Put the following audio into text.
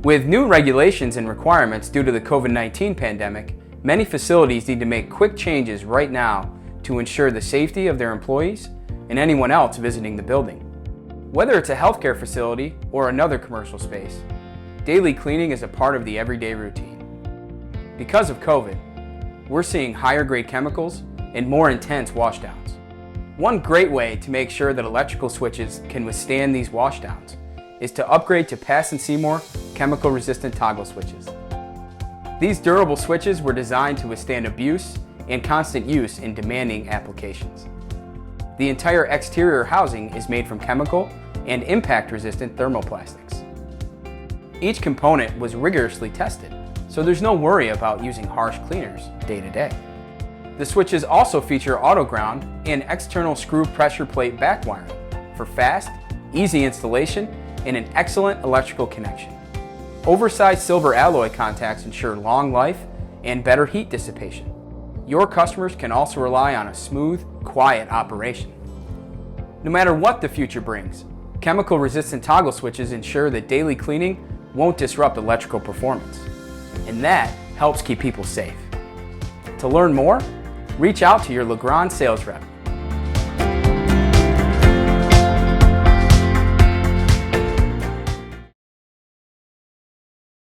With new regulations and requirements due to the COVID-19 pandemic, many facilities need to make quick changes right now to ensure the safety of their employees and anyone else visiting the building. Whether it's a healthcare facility or another commercial space, daily cleaning is a part of the everyday routine. Because of COVID, we're seeing higher grade chemicals and more intense washdowns. One great way to make sure that electrical switches can withstand these washdowns is to upgrade to Seymour chemical resistant toggle switches. These durable switches were designed to withstand abuse and constant use in demanding applications. The entire exterior housing is made from chemical and impact resistant thermoplastics. Each component was rigorously tested, so there's no worry about using harsh cleaners day to day. The switches also feature auto ground and external screw pressure plate back wiring for fast, easy installation and an excellent electrical connection. Oversized silver alloy contacts ensure long life and better heat dissipation. Your customers can also rely on a smooth, quiet operation. No matter what the future brings, chemical-resistant toggle switches ensure that daily cleaning won't disrupt electrical performance, and that helps keep people safe. To learn more, reach out to your Legrand sales rep